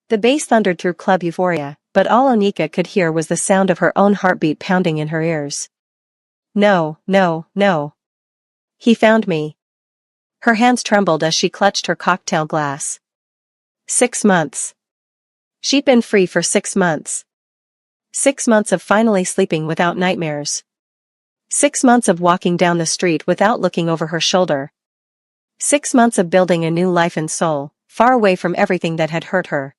The bass thundered through Club Euphoria, but all Onika could hear was the sound of her own heartbeat pounding in her ears. No, no, no. He found me. Her hands trembled as she clutched her cocktail glass. 6 months. She'd been free for 6 months. 6 months of finally sleeping without nightmares. 6 months of walking down the street without looking over her shoulder. 6 months of building a new life and soul, far away from everything that had hurt her.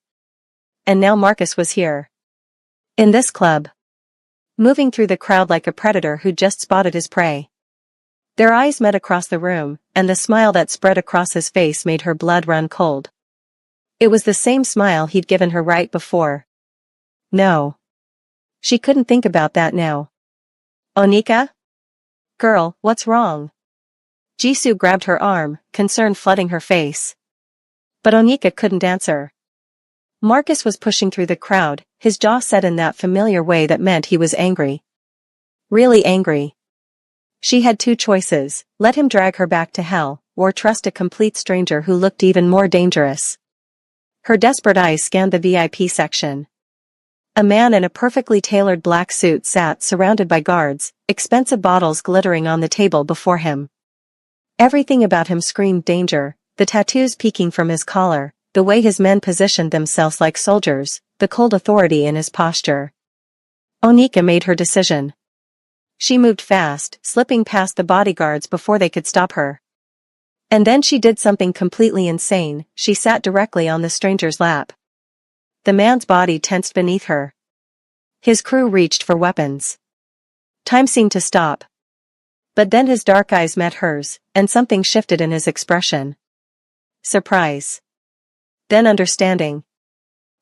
And now Marcus was here. In this club. Moving through the crowd like a predator who'd just spotted his prey. Their eyes met across the room, and the smile that spread across his face made her blood run cold. It was the same smile he'd given her right before. No. She couldn't think about that now. Onika? Girl, what's wrong? Jisoo grabbed her arm, concern flooding her face. But Onika couldn't answer. Marcus was pushing through the crowd, his jaw set in that familiar way that meant he was angry. Really angry. She had 2 choices: let him drag her back to hell, or trust a complete stranger who looked even more dangerous. Her desperate eyes scanned the VIP section. A man in a perfectly tailored black suit sat surrounded by guards, expensive bottles glittering on the table before him. Everything about him screamed danger, the tattoos peeking from his collar, the way his men positioned themselves like soldiers, the cold authority in his posture. Onika made her decision. She moved fast, slipping past the bodyguards before they could stop her. And then she did something completely insane. She sat directly on the stranger's lap. The man's body tensed beneath her. His crew reached for weapons. Time seemed to stop. But then his dark eyes met hers, and something shifted in his expression. Surprise. Then understanding.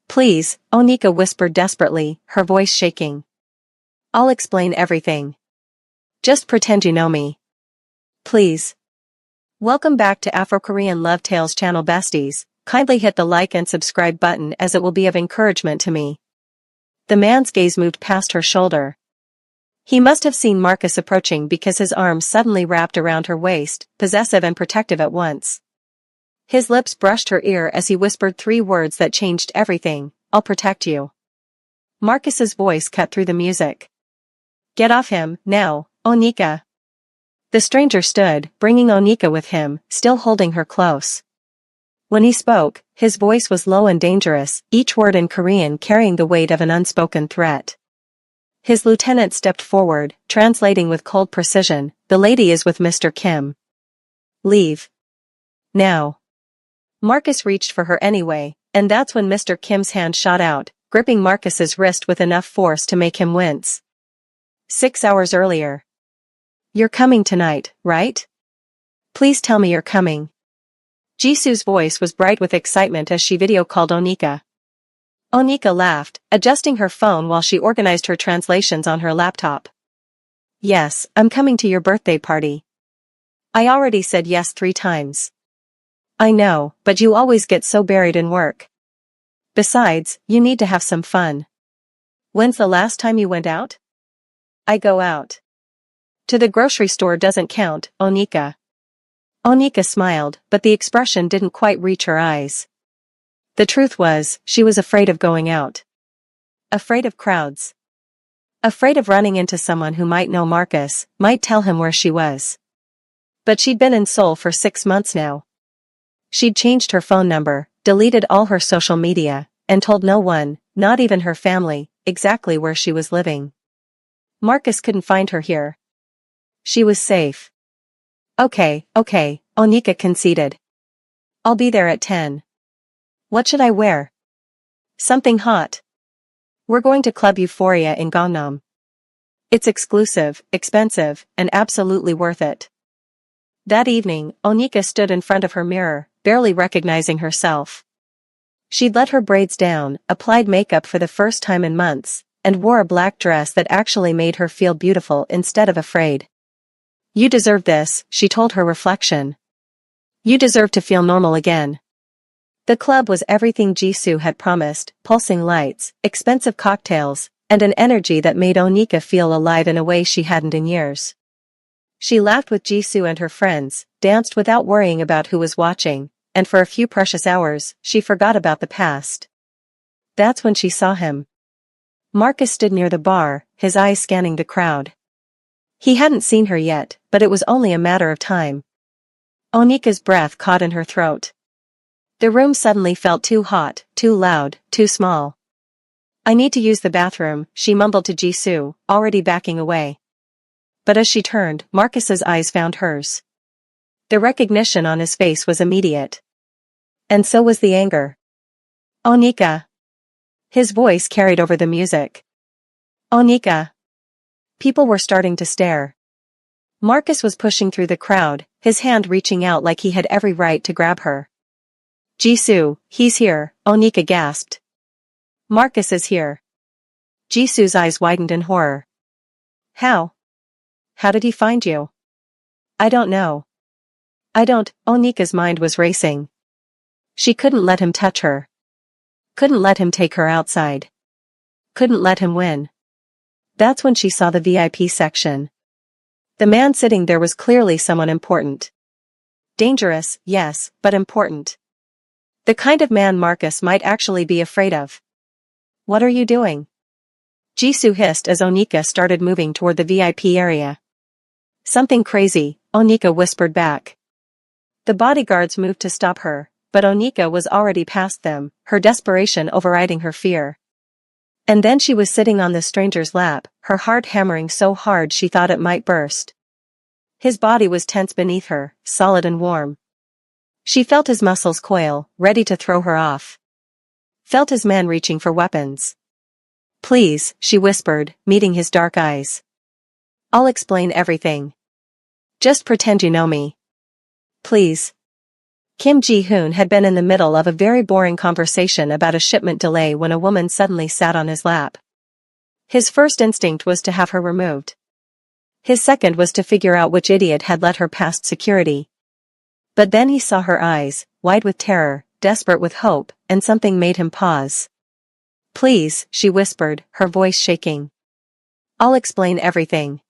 Please, Onika whispered desperately, her voice shaking. I'll explain everything. Just pretend you know me. Please. Welcome back to Afro-Korean Love Tales channel besties. Kindly hit the like and subscribe button as it will be of encouragement to me. The man's gaze moved past her shoulder. He must have seen Marcus approaching because his arms suddenly wrapped around her waist, possessive and protective at once. His lips brushed her ear as he whispered 3 words that changed everything: I'll protect you. Marcus's voice cut through the music. Get off him, now, Onika. The stranger stood, bringing Onika with him, still holding her close. When he spoke, his voice was low and dangerous, each word in Korean carrying the weight of an unspoken threat. His lieutenant stepped forward, translating with cold precision, the lady is with Mr. Kim. Leave. Now. Marcus reached for her anyway, and that's when Mr. Kim's hand shot out, gripping Marcus's wrist with enough force to make him wince. 6 hours earlier. You're coming tonight, right? Please tell me you're coming. Jisoo's voice was bright with excitement as she video called Onika. Onika laughed, adjusting her phone while she organized her translations on her laptop. Yes, I'm coming to your birthday party. I already said yes 3 times. I know, but you always get so buried in work. Besides, you need to have some fun. When's the last time you went out? I go out. To the grocery store doesn't count, Onika. Onika smiled, but the expression didn't quite reach her eyes. The truth was, she was afraid of going out. Afraid of crowds. Afraid of running into someone who might know Marcus, might tell him where she was. But she'd been in Seoul for 6 months now. She'd changed her phone number, deleted all her social media, and told no one, not even her family, exactly where she was living. Marcus couldn't find her here. She was safe. Okay, Onika conceded. I'll be there at 10. What should I wear? Something hot. We're going to Club Euphoria in Gangnam. It's exclusive, expensive, and absolutely worth it. That evening, Onika stood in front of her mirror, barely recognizing herself. She'd let her braids down, applied makeup for the first time in months, and wore a black dress that actually made her feel beautiful instead of afraid. You deserve this, she told her reflection. You deserve to feel normal again. The club was everything Jisoo had promised: pulsing lights, expensive cocktails, and an energy that made Onika feel alive in a way she hadn't in years. She laughed with Jisoo and her friends, danced without worrying about who was watching, and for a few precious hours, she forgot about the past. That's when she saw him. Marcus stood near the bar, his eyes scanning the crowd. He hadn't seen her yet, but it was only a matter of time. Onika's breath caught in her throat. The room suddenly felt too hot, too loud, too small. I need to use the bathroom, she mumbled to Jisoo, already backing away. But as she turned, Marcus's eyes found hers. The recognition on his face was immediate. And so was the anger. Onika. His voice carried over the music. Onika. People were starting to stare. Marcus was pushing through the crowd, his hand reaching out like he had every right to grab her. Jisoo, he's here, Onika gasped. Marcus is here. Jisoo's eyes widened in horror. How? How did he find you? I don't know. Onika's mind was racing. She couldn't let him touch her. Couldn't let him take her outside. Couldn't let him win. That's when she saw the VIP section. The man sitting there was clearly someone important. Dangerous, yes, but important. The kind of man Marcus might actually be afraid of. What are you doing? Jisoo hissed as Onika started moving toward the VIP area. Something crazy, Onika whispered back. The bodyguards moved to stop her, but Onika was already past them, her desperation overriding her fear. And then she was sitting on the stranger's lap, her heart hammering so hard she thought it might burst. His body was tense beneath her, solid and warm. She felt his muscles coil, ready to throw her off. Felt his man reaching for weapons. Please, she whispered, meeting his dark eyes. I'll explain everything. Just pretend you know me. Please. Kim Ji-hoon had been in the middle of a very boring conversation about a shipment delay when a woman suddenly sat on his lap. His first instinct was to have her removed. His second was to figure out which idiot had let her past security. But then he saw her eyes, wide with terror, desperate with hope, and something made him pause. Please, she whispered, her voice shaking. I'll explain everything.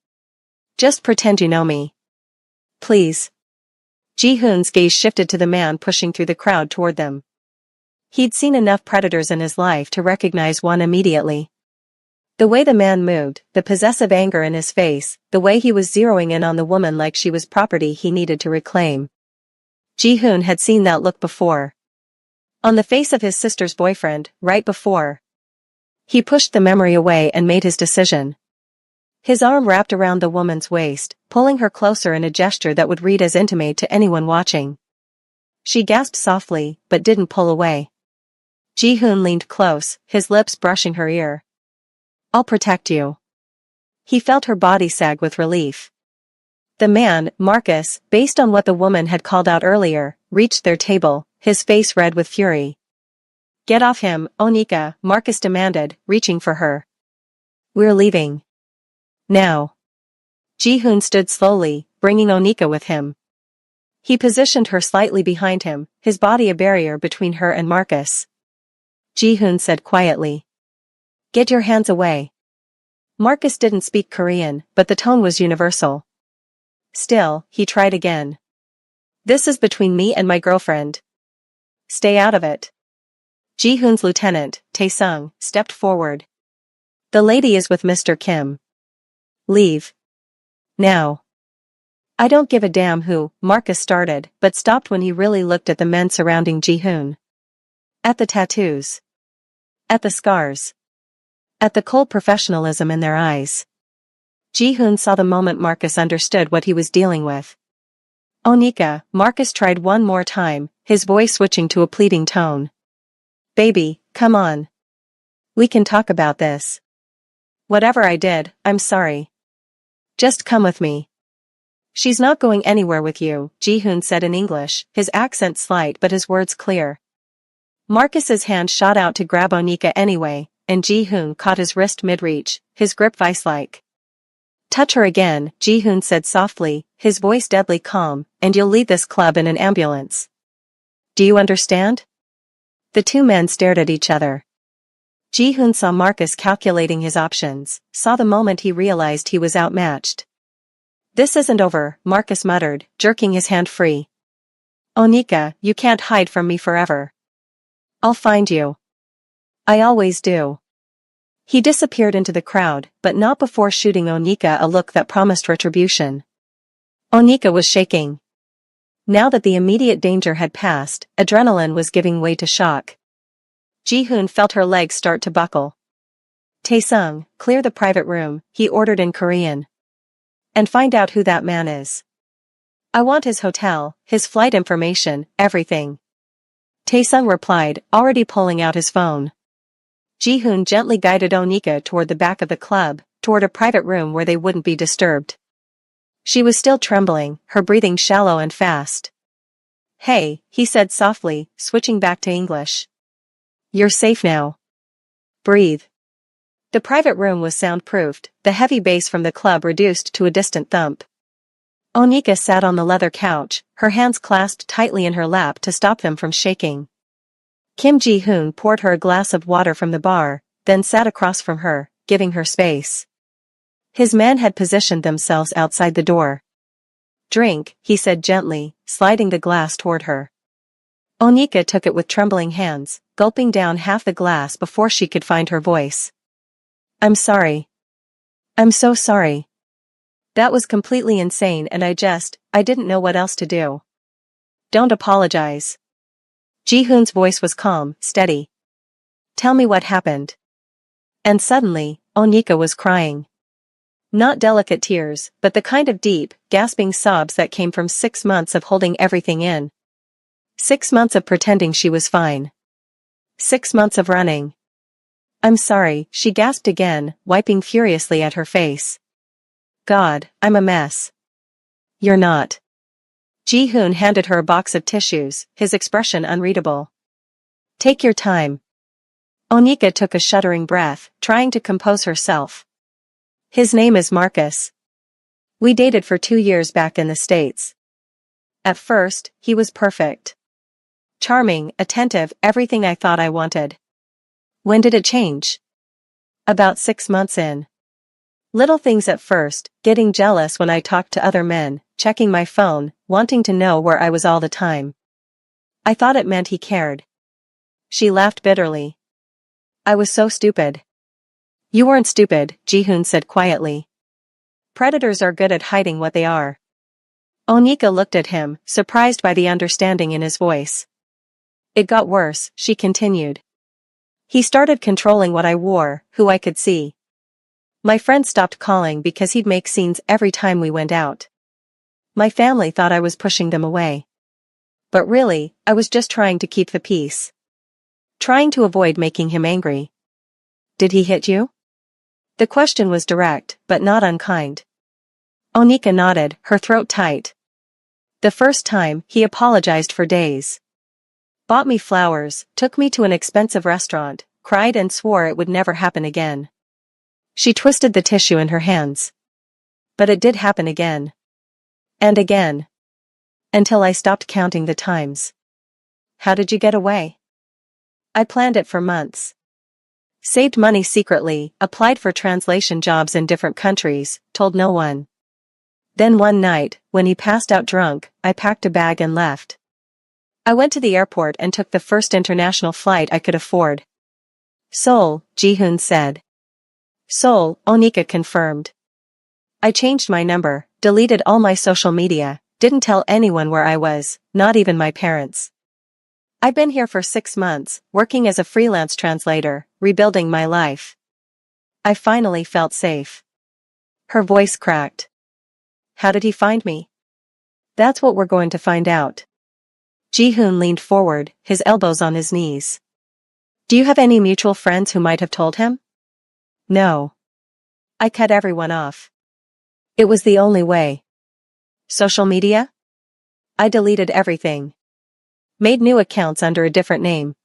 Just pretend you know me. Please. Ji-hoon's gaze shifted to the man pushing through the crowd toward them. He'd seen enough predators in his life to recognize one immediately. The way the man moved, the possessive anger in his face, the way he was zeroing in on the woman like she was property he needed to reclaim. Ji-hoon had seen that look before. On the face of his sister's boyfriend, right before. He pushed the memory away and made his decision. His arm wrapped around the woman's waist, pulling her closer in a gesture that would read as intimate to anyone watching. She gasped softly, but didn't pull away. Ji-hoon leaned close, his lips brushing her ear. I'll protect you. He felt her body sag with relief. The man, Marcus, based on what the woman had called out earlier, reached their table, his face red with fury. Get off him, Onika, Marcus demanded, reaching for her. We're leaving. Now. Ji-hoon stood slowly, bringing Onika with him. He positioned her slightly behind him, his body a barrier between her and Marcus. Ji-hoon said quietly. Get your hands away. Marcus didn't speak Korean, but the tone was universal. Still, he tried again. This is between me and my girlfriend. Stay out of it. Ji-hoon's lieutenant, Tae-sung, stepped forward. The lady is with Mr. Kim. Leave. Now. I don't give a damn who, Marcus started, but stopped when he really looked at the men surrounding Ji-hoon. At the tattoos. At the scars. At the cold professionalism in their eyes. Ji-hoon saw the moment Marcus understood what he was dealing with. Onika, Marcus tried one more time, his voice switching to a pleading tone. Baby, come on. We can talk about this. Whatever I did, I'm sorry. Just come with me. She's not going anywhere with you, Ji-hoon said in English, his accent slight but his words clear. Marcus's hand shot out to grab Onika anyway, and Ji-hoon caught his wrist mid-reach, his grip vice-like. Touch her again, Ji-hoon said softly, his voice deadly calm, and you'll leave this club in an ambulance. Do you understand? The two men stared at each other. Ji-hoon saw Marcus calculating his options, saw the moment he realized he was outmatched. This isn't over, Marcus muttered, jerking his hand free. Onika, you can't hide from me forever. I'll find you. I always do. He disappeared into the crowd, but not before shooting Onika a look that promised retribution. Onika was shaking. Now that the immediate danger had passed, adrenaline was giving way to shock. Ji-hoon felt her legs start to buckle. Tae-sung, clear the private room, he ordered in Korean. And find out who that man is. I want his hotel, his flight information, everything. Tae-sung replied, already pulling out his phone. Ji-hoon gently guided Onika toward the back of the club, toward a private room where they wouldn't be disturbed. She was still trembling, her breathing shallow and fast. Hey, he said softly, switching back to English. You're safe now. Breathe. The private room was soundproofed, the heavy bass from the club reduced to a distant thump. Onika sat on the leather couch, her hands clasped tightly in her lap to stop them from shaking. Kim Ji-hoon poured her a glass of water from the bar, then sat across from her, giving her space. His men had positioned themselves outside the door. Drink, he said gently, sliding the glass toward her. Onika took it with trembling hands, gulping down half the glass before she could find her voice. I'm sorry. I'm so sorry. That was completely insane and I didn't know what else to do. Don't apologize. Ji-hoon's voice was calm, steady. Tell me what happened. And suddenly, Onika was crying. Not delicate tears, but the kind of deep, gasping sobs that came from 6 months of holding everything in. 6 months of pretending she was fine. 6 months of running. I'm sorry, she gasped again, wiping furiously at her face. God, I'm a mess. You're not. Ji-hoon handed her a box of tissues, his expression unreadable. Take your time. Onika took a shuddering breath, trying to compose herself. His name is Marcus. We dated for 2 years back in the States. At first, he was perfect. Charming, attentive, everything I thought I wanted. When did it change? About 6 months in. Little things at first, getting jealous when I talked to other men, checking my phone, wanting to know where I was all the time. I thought it meant he cared. She laughed bitterly. I was so stupid. You weren't stupid, Ji-hoon said quietly. Predators are good at hiding what they are. Onika looked at him, surprised by the understanding in his voice. It got worse, she continued. He started controlling what I wore, who I could see. My friends stopped calling because he'd make scenes every time we went out. My family thought I was pushing them away. But really, I was just trying to keep the peace. Trying to avoid making him angry. Did he hit you? The question was direct, but not unkind. Onika nodded, her throat tight. The first time, he apologized for days. Bought me flowers, took me to an expensive restaurant, cried and swore it would never happen again. She twisted the tissue in her hands. But it did happen again. And again. Until I stopped counting the times. How did you get away? I planned it for months. Saved money secretly, applied for translation jobs in different countries, told no one. Then one night, when he passed out drunk, I packed a bag and left. I went to the airport and took the first international flight I could afford. Seoul, Ji-hoon said. Seoul, Onika confirmed. I changed my number, deleted all my social media, didn't tell anyone where I was, not even my parents. I've been here for 6 months, working as a freelance translator, rebuilding my life. I finally felt safe. Her voice cracked. How did he find me? That's what we're going to find out. Ji-hoon leaned forward, his elbows on his knees. Do you have any mutual friends who might have told him? No. I cut everyone off. It was the only way. Social media? I deleted everything. Made new accounts under a different name.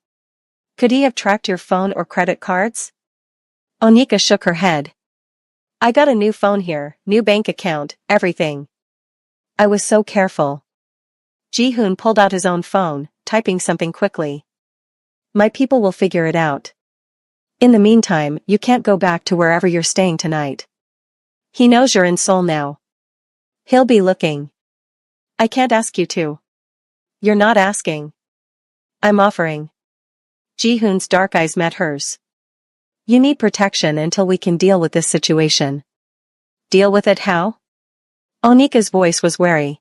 Could he have tracked your phone or credit cards? Onika shook her head. I got a new phone here, new bank account, everything. I was so careful. Ji-hoon pulled out his own phone, typing something quickly. My people will figure it out. In the meantime, you can't go back to wherever you're staying tonight. He knows you're in Seoul now. He'll be looking. I can't ask you to. You're not asking. I'm offering. Ji-hoon's dark eyes met hers. You need protection until we can deal with this situation. Deal with it how? Onika's voice was wary.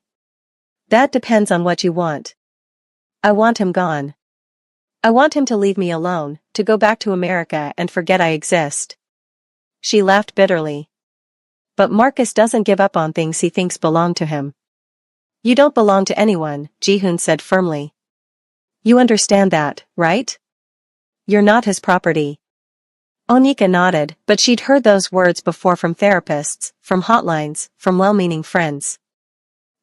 That depends on what you want. I want him gone. I want him to leave me alone, to go back to America and forget I exist. She laughed bitterly. But Marcus doesn't give up on things he thinks belong to him. You don't belong to anyone, Ji-hoon said firmly. You understand that, right? You're not his property. Onika nodded, but she'd heard those words before from therapists, from hotlines, from well-meaning friends.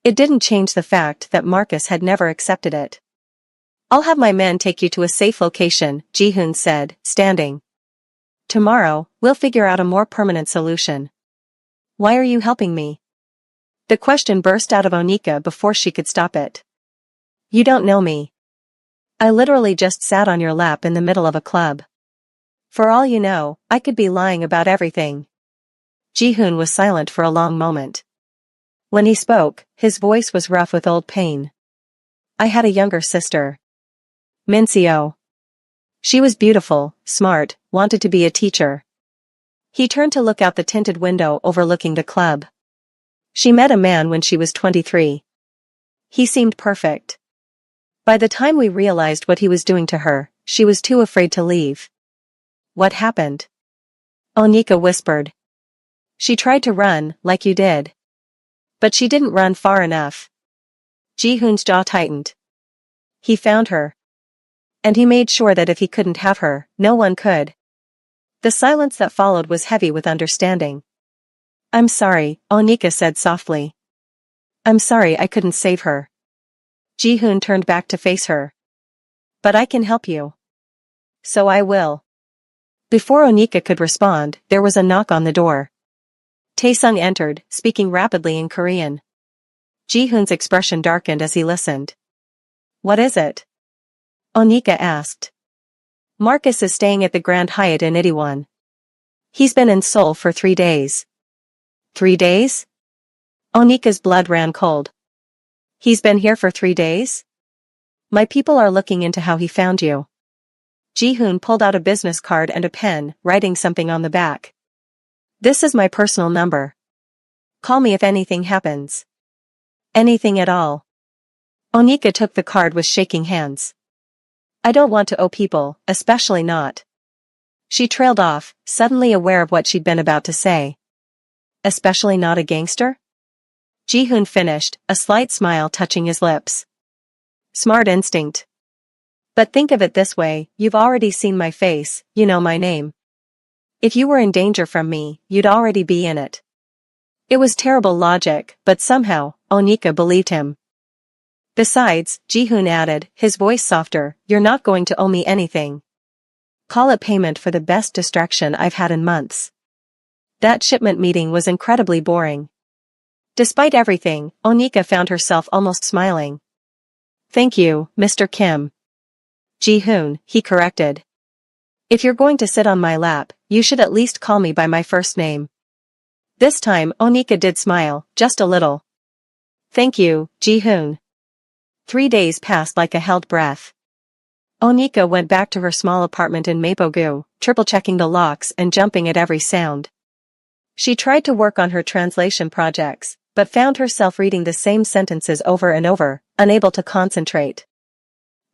It didn't change the fact that Marcus had never accepted it. I'll have my men take you to a safe location, Ji-hoon said, standing. Tomorrow, we'll figure out a more permanent solution. Why are you helping me? The question burst out of Onika before she could stop it. You don't know me. I literally just sat on your lap in the middle of a club. For all you know, I could be lying about everything. Ji-hoon was silent for a long moment. When he spoke, his voice was rough with old pain. I had a younger sister. Minseo. She was beautiful, smart, wanted to be a teacher. He turned to look out the tinted window overlooking the club. She met a man when she was 23. He seemed perfect. By the time we realized what he was doing to her, she was too afraid to leave. What happened? Onika whispered. She tried to run, like you did. But she didn't run far enough. Ji-hoon's jaw tightened. He found her. And he made sure that if he couldn't have her, no one could. The silence that followed was heavy with understanding. I'm sorry, Onika said softly. I'm sorry I couldn't save her. Ji-hoon turned back to face her. But I can help you. So I will. Before Onika could respond, there was a knock on the door. Taesung entered, speaking rapidly in Korean. Ji-hoon's expression darkened as he listened. What is it? Onika asked. Marcus is staying at the Grand Hyatt in Itaewon. He's been in Seoul for 3 days. 3 days? Onika's blood ran cold. He's been here for 3 days? My people are looking into how he found you. Ji-hoon pulled out a business card and a pen, writing something on the back. This is my personal number. Call me if anything happens. Anything at all. Onika took the card with shaking hands. I don't want to owe people, especially not. She trailed off, suddenly aware of what she'd been about to say. Especially not a gangster? Ji-hoon finished, a slight smile touching his lips. Smart instinct. But think of it this way, you've already seen my face, you know my name. If you were in danger from me, you'd already be in it. It was terrible logic, but somehow, Onika believed him. Besides, Ji-hoon added, his voice softer, you're not going to owe me anything. Call it payment for the best distraction I've had in months. That shipment meeting was incredibly boring. Despite everything, Onika found herself almost smiling. Thank you, Mr. Kim. Ji-hoon, he corrected. If you're going to sit on my lap, you should at least call me by my first name. This time Onika did smile, just a little. Thank you, Ji-hoon. 3 days passed like a held breath. Onika went back to her small apartment in Mapogu, triple-checking the locks and jumping at every sound. She tried to work on her translation projects, but found herself reading the same sentences over and over, unable to concentrate.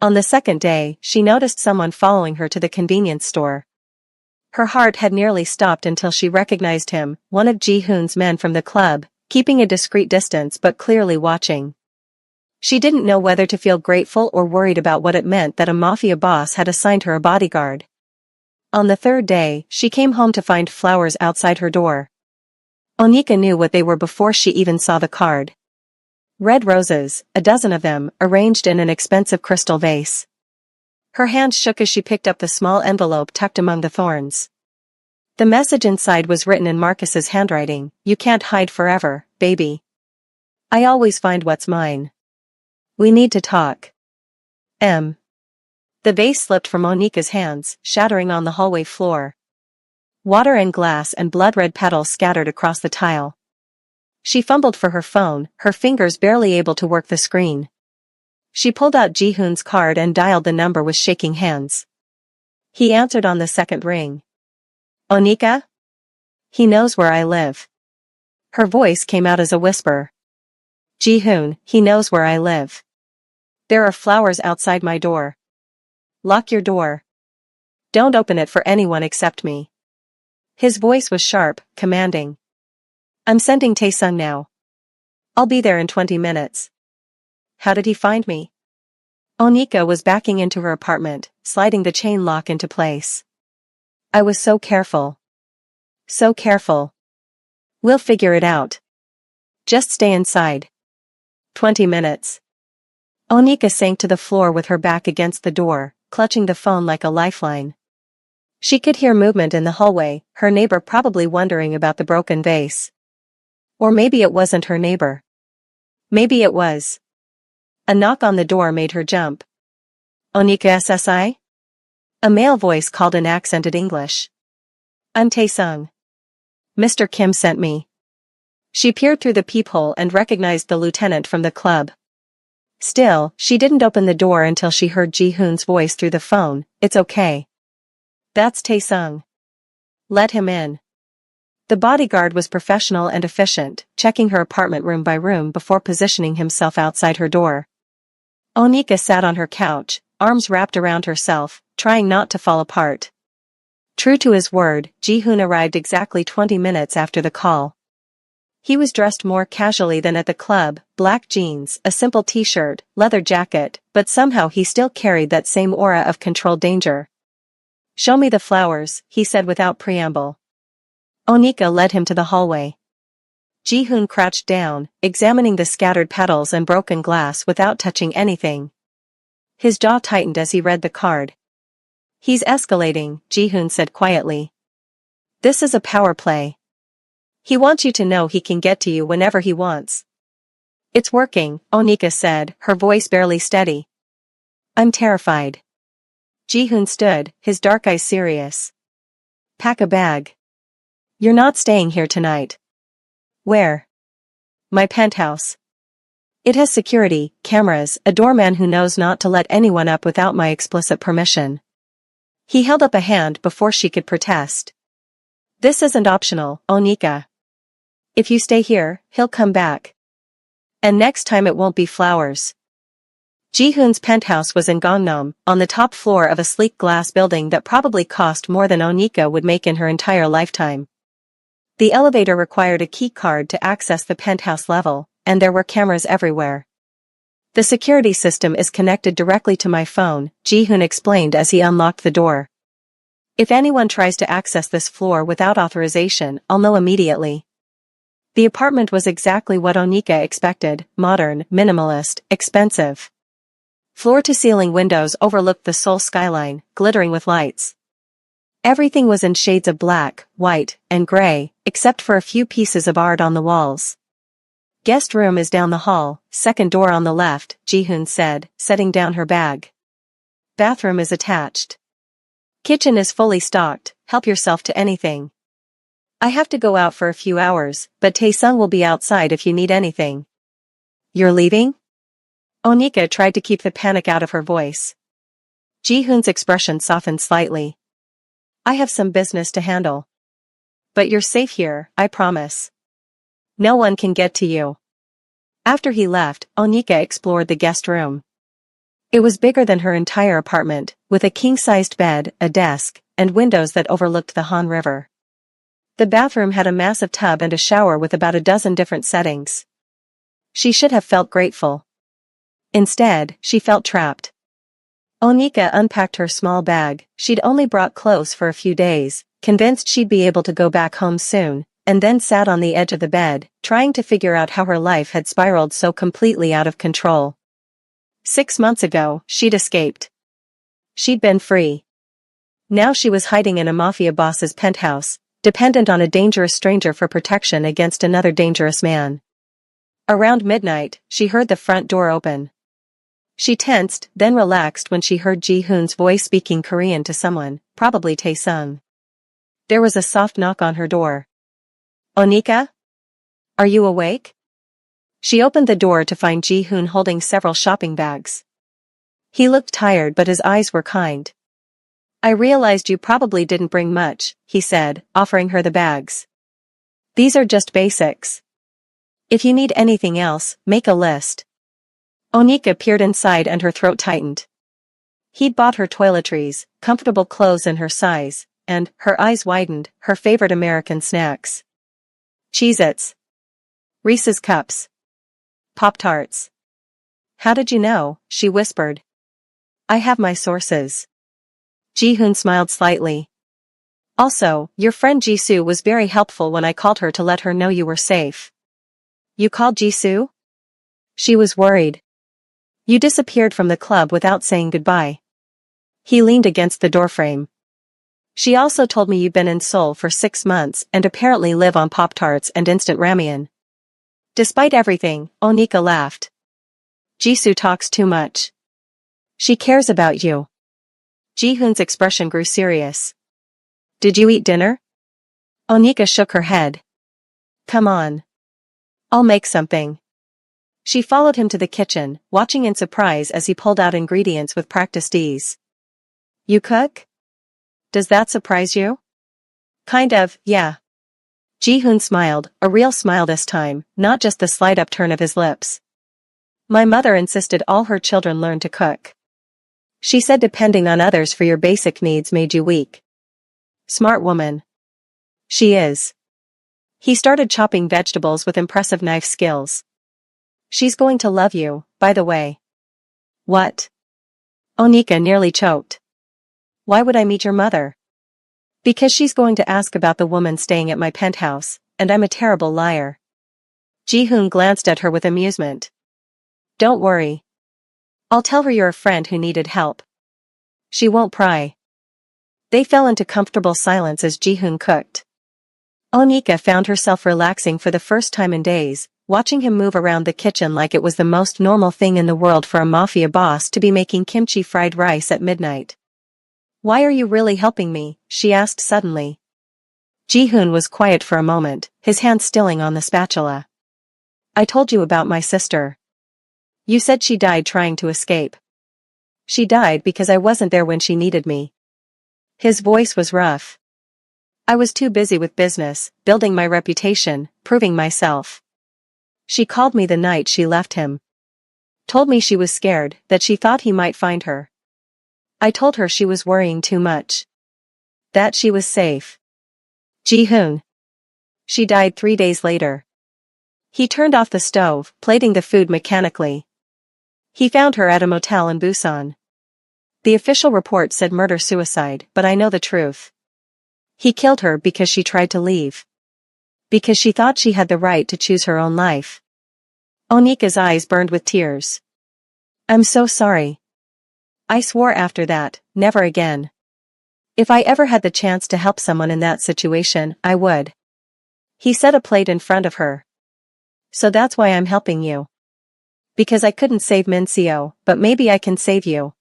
On the second day, she noticed someone following her to the convenience store. Her heart had nearly stopped until she recognized him, one of Ji-hoon's men from the club, keeping a discreet distance but clearly watching. She didn't know whether to feel grateful or worried about what it meant that a mafia boss had assigned her a bodyguard. On the third day, she came home to find flowers outside her door. Onika knew what they were before she even saw the card. Red roses, a dozen of them, arranged in an expensive crystal vase. Her hand shook as she picked up the small envelope tucked among the thorns. The message inside was written in Marcus's handwriting, "You can't hide forever, baby. I always find what's mine. We need to talk. M." The vase slipped from Onika's hands, shattering on the hallway floor. Water and glass and blood-red petals scattered across the tile. She fumbled for her phone, her fingers barely able to work the screen. She pulled out Ji-hoon's card and dialed the number with shaking hands. He answered on the second ring. Onika? He knows where I live. Her voice came out as a whisper. Ji-hoon, he knows where I live. There are flowers outside my door. Lock your door. Don't open it for anyone except me. His voice was sharp, commanding. I'm sending Tae-sung now. I'll be there in 20 minutes. How did he find me? Onika was backing into her apartment, sliding the chain lock into place. I was so careful. So careful. We'll figure it out. Just stay inside. 20 minutes. Onika sank to the floor with her back against the door, clutching the phone like a lifeline. She could hear movement in the hallway, her neighbor probably wondering about the broken vase. Or maybe it wasn't her neighbor. Maybe it was. A knock on the door made her jump. Onika SSI? A male voice called in accented English. I'm Tae-sung. Mr. Kim sent me. She peered through the peephole and recognized the lieutenant from the club. Still, she didn't open the door until she heard Ji-hoon's voice through the phone. It's okay. That's Tae-sung. Let him in. The bodyguard was professional and efficient, checking her apartment room by room before positioning himself outside her door. Onika sat on her couch, arms wrapped around herself, trying not to fall apart. True to his word, Ji-hoon arrived exactly 20 minutes after the call. He was dressed more casually than at the club, black jeans, a simple t-shirt, leather jacket, but somehow he still carried that same aura of controlled danger. Show me the flowers, he said without preamble. Onika led him to the hallway. Ji-hoon crouched down, examining the scattered petals and broken glass without touching anything. His jaw tightened as he read the card. He's escalating, Ji-hoon said quietly. This is a power play. He wants you to know he can get to you whenever he wants. It's working, Onika said, her voice barely steady. I'm terrified. Ji-hoon stood, his dark eyes serious. Pack a bag. You're not staying here tonight. Where? My penthouse. It has security, cameras, a doorman who knows not to let anyone up without my explicit permission. He held up a hand before she could protest. This isn't optional, Onika. If you stay here, he'll come back. And next time it won't be flowers. Ji-hoon's penthouse was in Gangnam, on the top floor of a sleek glass building that probably cost more than Onika would make in her entire lifetime. The elevator required a key card to access the penthouse level, and there were cameras everywhere. The security system is connected directly to my phone, Ji-hoon explained as he unlocked the door. If anyone tries to access this floor without authorization, I'll know immediately. The apartment was exactly what Onika expected, modern, minimalist, expensive. Floor-to-ceiling windows overlooked the Seoul skyline, glittering with lights. Everything was in shades of black, white, and gray, except for a few pieces of art on the walls. Guest room is down the hall, second door on the left, Ji-hoon said, setting down her bag. Bathroom is attached. Kitchen is fully stocked, help yourself to anything. I have to go out for a few hours, but Tae-sung will be outside if you need anything. You're leaving? Onika tried to keep the panic out of her voice. Ji-hoon's expression softened slightly. I have some business to handle. But you're safe here, I promise. No one can get to you. After he left, Onika explored the guest room. It was bigger than her entire apartment, with a king-sized bed, a desk, and windows that overlooked the Han River. The bathroom had a massive tub and a shower with about a dozen different settings. She should have felt grateful. Instead, she felt trapped. Onika unpacked her small bag, she'd only brought clothes for a few days, convinced she'd be able to go back home soon, and then sat on the edge of the bed, trying to figure out how her life had spiraled so completely out of control. 6 months ago, she'd escaped. She'd been free. Now she was hiding in a mafia boss's penthouse, dependent on a dangerous stranger for protection against another dangerous man. Around midnight, she heard the front door open. She tensed, then relaxed when she heard Ji-hoon's voice speaking Korean to someone, probably Tae-sung. There was a soft knock on her door. Onika? Are you awake? She opened the door to find Ji-hoon holding several shopping bags. He looked tired but his eyes were kind. I realized you probably didn't bring much, he said, offering her the bags. These are just basics. If you need anything else, make a list. Onika peered inside and her throat tightened. He'd bought her toiletries, comfortable clothes in her size, and, her eyes widened, her favorite American snacks. Cheez-Its. Reese's Cups. Pop-Tarts. How did you know? She whispered. I have my sources. Ji-hoon smiled slightly. Also, your friend Jisoo was very helpful when I called her to let her know you were safe. You called Jisoo? She was worried. You disappeared from the club without saying goodbye. He leaned against the doorframe. She also told me you've been in Seoul for 6 months and apparently live on Pop-Tarts and instant ramen. Despite everything, Onika laughed. Jisoo talks too much. She cares about you. Ji-hoon's expression grew serious. Did you eat dinner? Onika shook her head. Come on. I'll make something. She followed him to the kitchen, watching in surprise as he pulled out ingredients with practiced ease. You cook? Does that surprise you? Kind of, yeah. Ji-hoon smiled, a real smile this time, not just the slight upturn of his lips. My mother insisted all her children learn to cook. She said depending on others for your basic needs made you weak. Smart woman. She is. He started chopping vegetables with impressive knife skills. She's going to love you, by the way. What? Onika nearly choked. Why would I meet your mother? Because she's going to ask about the woman staying at my penthouse, and I'm a terrible liar. Ji-hoon glanced at her with amusement. Don't worry. I'll tell her you're a friend who needed help. She won't pry. They fell into comfortable silence as Ji-hoon cooked. Onika found herself relaxing for the first time in days, watching him move around the kitchen like it was the most normal thing in the world for a mafia boss to be making kimchi fried rice at midnight. Why are you really helping me? She asked suddenly. Ji-hoon was quiet for a moment, his hand stilling on the spatula. I told you about my sister. You said she died trying to escape. She died because I wasn't there when she needed me. His voice was rough. I was too busy with business, building my reputation, proving myself. She called me the night she left him. Told me she was scared, that she thought he might find her. I told her she was worrying too much. That she was safe. Ji-hoon. She died 3 days later. He turned off the stove, plating the food mechanically. He found her at a motel in Busan. The official report said murder-suicide, but I know the truth. He killed her because she tried to leave. Because she thought she had the right to choose her own life. Onika's eyes burned with tears. I'm so sorry. I swore after that, never again. If I ever had the chance to help someone in that situation, I would. He set a plate in front of her. So that's why I'm helping you. Because I couldn't save Minseo, but maybe I can save you.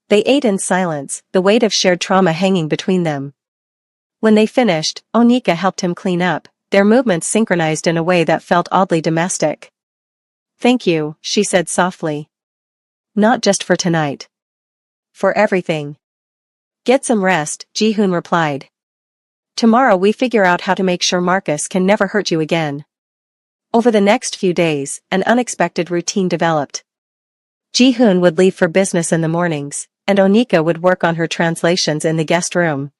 They ate in silence, the weight of shared trauma hanging between them. When they finished, Onika helped him clean up, their movements synchronized in a way that felt oddly domestic. Thank you, she said softly. Not just for tonight. For everything. Get some rest, Ji-hoon replied. Tomorrow we figure out how to make sure Marcus can never hurt you again. Over the next few days, an unexpected routine developed. Ji-hoon would leave for business in the mornings, and Onika would work on her translations in the guest room.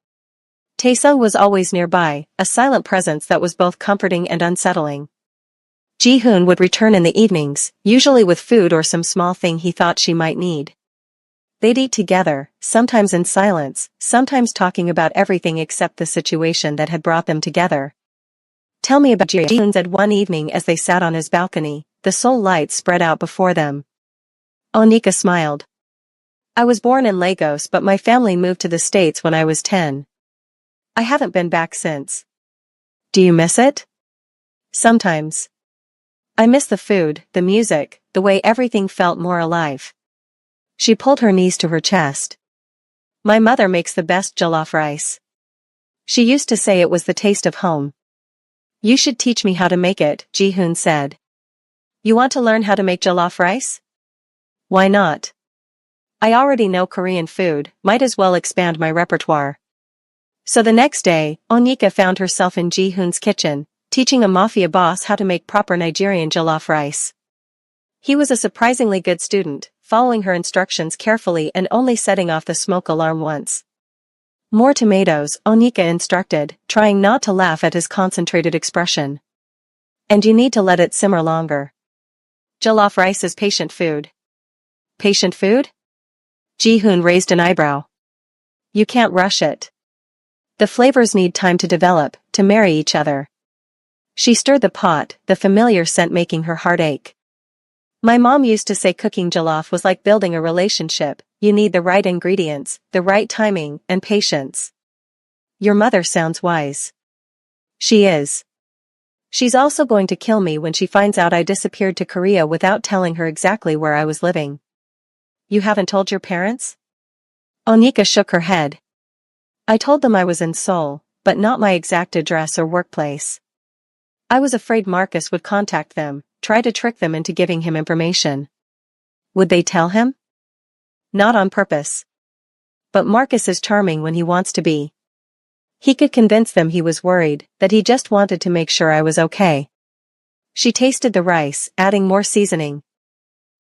Taesung was always nearby, a silent presence that was both comforting and unsettling. Ji-hoon would return in the evenings, usually with food or some small thing he thought she might need. They'd eat together, sometimes in silence, sometimes talking about everything except the situation that had brought them together. Tell me about you, Ji-hoon said one evening as they sat on his balcony, the Seoul lights spread out before them. Onika smiled. I was born in Lagos but my family moved to the States when I was 10. I haven't been back since. Do you miss it? Sometimes. I miss the food, the music, the way everything felt more alive. She pulled her knees to her chest. My mother makes the best jollof rice. She used to say it was the taste of home. You should teach me how to make it, Ji-hoon said. You want to learn how to make jollof rice? Why not? I already know Korean food, might as well expand my repertoire. So the next day, Onika found herself in Ji-hoon's kitchen, teaching a mafia boss how to make proper Nigerian jollof rice. He was a surprisingly good student, following her instructions carefully and only setting off the smoke alarm once. More tomatoes, Onika instructed, trying not to laugh at his concentrated expression. And you need to let it simmer longer. Jollof rice is patient food. Patient food? Ji-hoon raised an eyebrow. You can't rush it. The flavors need time to develop, to marry each other. She stirred the pot, the familiar scent making her heart ache. My mom used to say cooking jollof was like building a relationship. You need the right ingredients, the right timing, and patience. Your mother sounds wise. She is. She's also going to kill me when she finds out I disappeared to Korea without telling her exactly where I was living. You haven't told your parents? Onika shook her head. I told them I was in Seoul, but not my exact address or workplace. I was afraid Marcus would contact them, try to trick them into giving him information. Would they tell him? Not on purpose. But Marcus is charming when he wants to be. He could convince them he was worried, that he just wanted to make sure I was okay. She tasted the rice, adding more seasoning.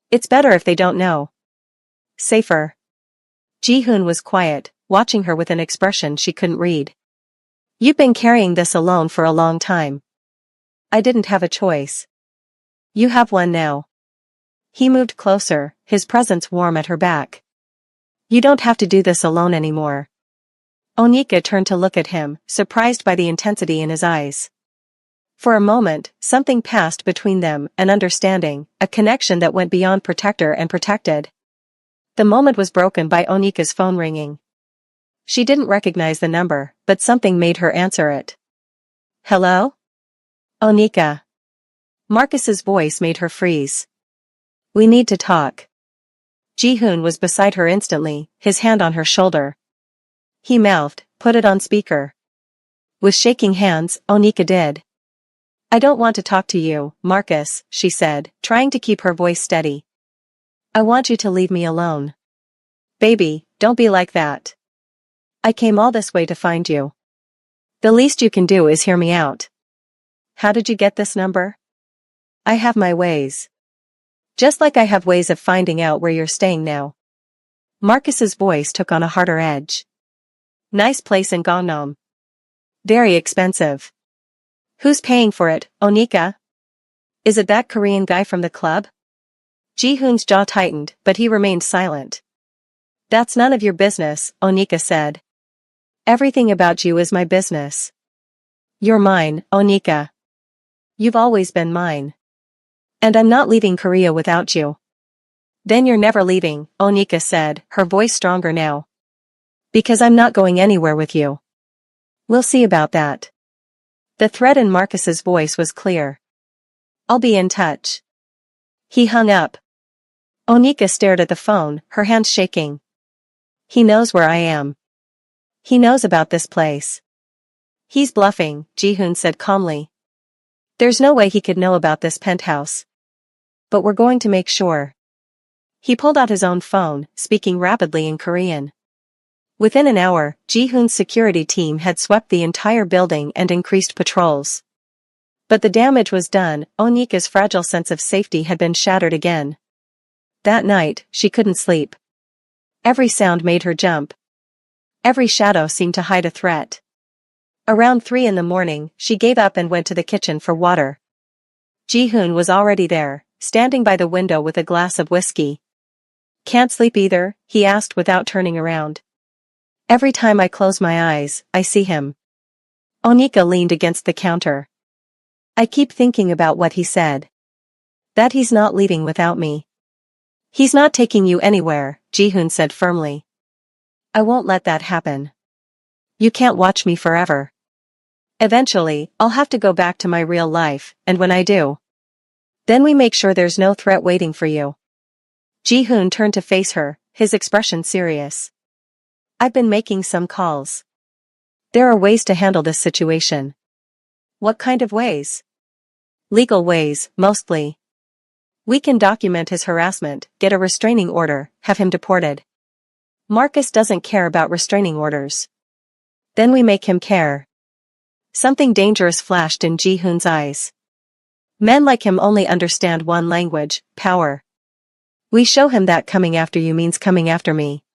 It's better if they don't know. Safer. Ji-hoon was quiet, watching her with an expression she couldn't read. You've been carrying this alone for a long time. I didn't have a choice. You have one now. He moved closer, his presence warm at her back. You don't have to do this alone anymore. Onika turned to look at him, surprised by the intensity in his eyes. For a moment, something passed between them, an understanding, a connection that went beyond protector and protected. The moment was broken by Onika's phone ringing. She didn't recognize the number, but something made her answer it. Hello? Onika. Marcus's voice made her freeze. We need to talk. Ji-hoon was beside her instantly, his hand on her shoulder. He mouthed, put it on speaker. With shaking hands, Onika did. I don't want to talk to you, Marcus, she said, trying to keep her voice steady. I want you to leave me alone. Baby, don't be like that. I came all this way to find you. The least you can do is hear me out. How did you get this number? I have my ways. Just like I have ways of finding out where you're staying now. Marcus's voice took on a harder edge. Nice place in Gangnam. Very expensive. Who's paying for it, Onika? Is it that Korean guy from the club? Ji-hoon's jaw tightened, but he remained silent. That's none of your business, Onika said. Everything about you is my business. You're mine, Onika. You've always been mine. And I'm not leaving Korea without you. Then you're never leaving, Onika said, her voice stronger now. Because I'm not going anywhere with you. We'll see about that. The threat in Marcus's voice was clear. I'll be in touch. He hung up. Onika stared at the phone, her hands shaking. He knows where I am. He knows about this place. He's bluffing, Ji-hoon said calmly. There's no way he could know about this penthouse. But we're going to make sure. He pulled out his own phone, speaking rapidly in Korean. Within an hour, Ji-hoon's security team had swept the entire building and increased patrols. But the damage was done, Onika's fragile sense of safety had been shattered again. That night, she couldn't sleep. Every sound made her jump. Every shadow seemed to hide a threat. Around 3 a.m, she gave up and went to the kitchen for water. Ji-hoon was already there, standing by the window with a glass of whiskey. Can't sleep either, he asked without turning around. Every time I close my eyes, I see him. Onika leaned against the counter. I keep thinking about what he said. That he's not leaving without me. He's not taking you anywhere, Ji-hoon said firmly. I won't let that happen. You can't watch me forever. Eventually, I'll have to go back to my real life, and when I do, then we make sure there's no threat waiting for you. Ji-hoon turned to face her, his expression serious. I've been making some calls. There are ways to handle this situation. What kind of ways? Legal ways, mostly. We can document his harassment, get a restraining order, have him deported. Marcus doesn't care about restraining orders. Then we make him care. Something dangerous flashed in Ji-hoon's eyes. Men like him only understand one language, power. We show him that coming after you means coming after me.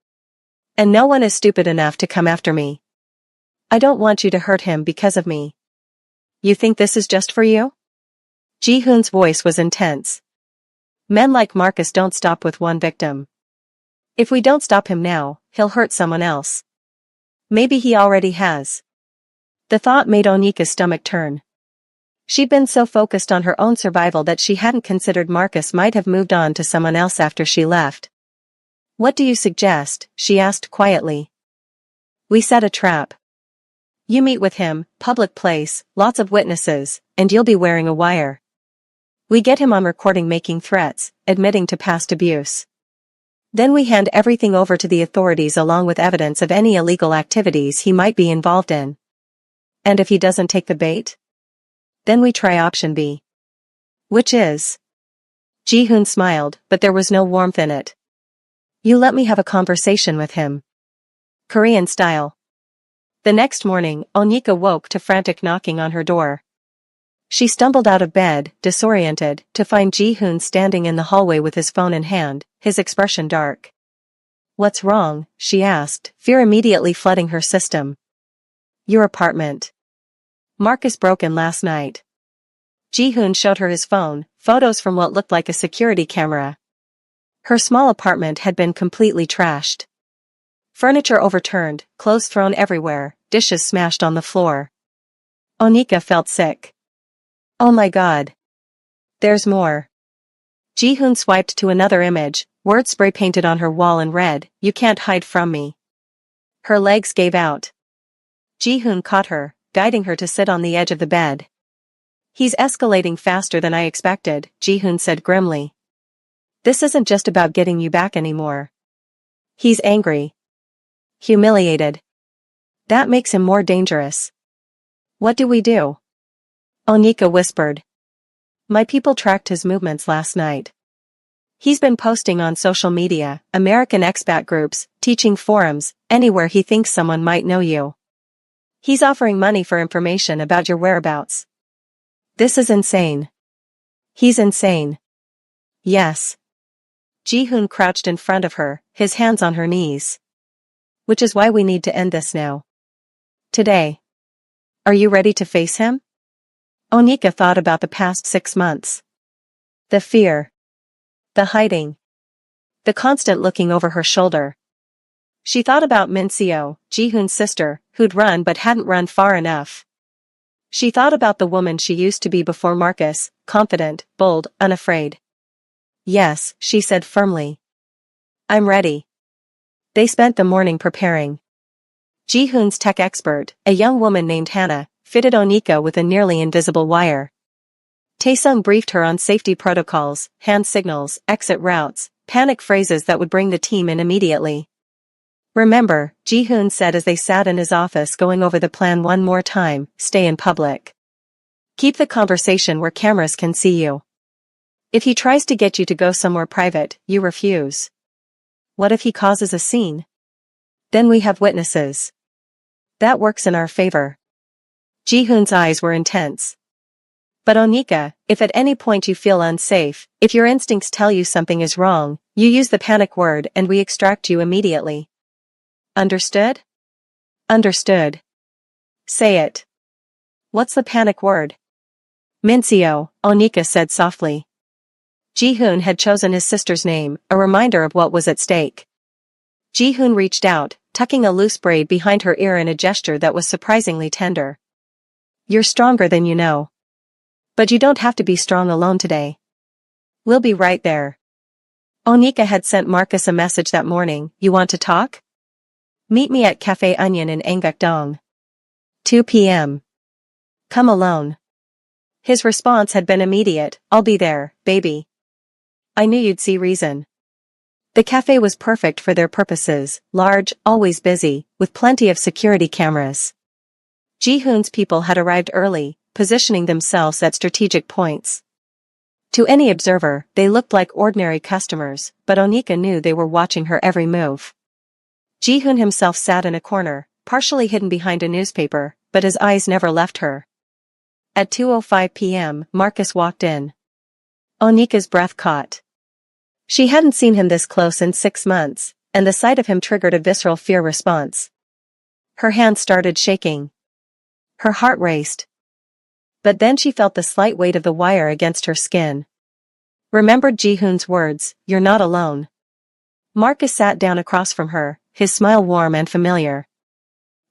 And no one is stupid enough to come after me. I don't want you to hurt him because of me. You think this is just for you? Ji-hoon's voice was intense. Men like Marcus don't stop with one victim. If we don't stop him now, he'll hurt someone else. Maybe he already has. The thought made Onika's stomach turn. She'd been so focused on her own survival that she hadn't considered Marcus might have moved on to someone else after she left. What do you suggest? She asked quietly. We set a trap. You meet with him, public place, lots of witnesses, and you'll be wearing a wire. We get him on recording making threats, admitting to past abuse. Then we hand everything over to the authorities along with evidence of any illegal activities he might be involved in. And if he doesn't take the bait? Then we try option B. Which is? Ji-hoon smiled, but there was no warmth in it. You let me have a conversation with him. Korean style. The next morning, Onika woke to frantic knocking on her door. She stumbled out of bed, disoriented, to find Ji-hoon standing in the hallway with his phone in hand, his expression dark. What's wrong? She asked, fear immediately flooding her system. Your apartment. Marcus broke in last night. Ji-hoon showed her his phone, photos from what looked like a security camera. Her small apartment had been completely trashed. Furniture overturned, clothes thrown everywhere, dishes smashed on the floor. Onika felt sick. Oh my god. There's more. Ji-hoon swiped to another image, words spray painted on her wall in red, you can't hide from me. Her legs gave out. Ji-hoon caught her, guiding her to sit on the edge of the bed. He's escalating faster than I expected, Ji-hoon said grimly. This isn't just about getting you back anymore. He's angry. Humiliated. That makes him more dangerous. What do we do? Onika whispered. My people tracked his movements last night. He's been posting on social media, American expat groups, teaching forums, anywhere he thinks someone might know you. He's offering money for information about your whereabouts. This is insane. He's insane. Yes. Ji-hoon crouched in front of her, his hands on her knees. Which is why we need to end this now. Today. Are you ready to face him? Onika thought about the past 6 months. The fear. The hiding. The constant looking over her shoulder. She thought about Min-seo, Ji-hoon's sister, who'd run but hadn't run far enough. She thought about the woman she used to be before Marcus, confident, bold, unafraid. Yes, she said firmly. I'm ready. They spent the morning preparing. Ji-hoon's tech expert, a young woman named Hannah, fitted Onika with a nearly invisible wire. Taesung briefed her on safety protocols, hand signals, exit routes, panic phrases that would bring the team in immediately. Remember, Ji-hoon said as they sat in his office going over the plan one more time, stay in public. Keep the conversation where cameras can see you. If he tries to get you to go somewhere private, you refuse. What if he causes a scene? Then we have witnesses. That works in our favor. Ji-hoon's eyes were intense. But Onika, if at any point you feel unsafe, if your instincts tell you something is wrong, you use the panic word and we extract you immediately. Understood? Understood. Say it. What's the panic word? Min-seo, Onika said softly. Ji-hoon had chosen his sister's name, a reminder of what was at stake. Ji-hoon reached out, tucking a loose braid behind her ear in a gesture that was surprisingly tender. You're stronger than you know. But you don't have to be strong alone today. We'll be right there. Onika had sent Marcus a message that morning, you want to talk? Meet me at Cafe Onion in Anggukdong. 2 p.m. Come alone. His response had been immediate, I'll be there, baby. I knew you'd see reason. The cafe was perfect for their purposes, large, always busy, with plenty of security cameras. Ji-hoon's people had arrived early, positioning themselves at strategic points. To any observer, they looked like ordinary customers, but Onika knew they were watching her every move. Ji-hoon himself sat in a corner, partially hidden behind a newspaper, but his eyes never left her. At 2:05 p.m., Marcus walked in. Onika's breath caught. She hadn't seen him this close in 6 months, and the sight of him triggered a visceral fear response. Her hands started shaking. Her heart raced. But then she felt the slight weight of the wire against her skin. Remembered Ji-hoon's words, "You're not alone." Marcus sat down across from her, his smile warm and familiar.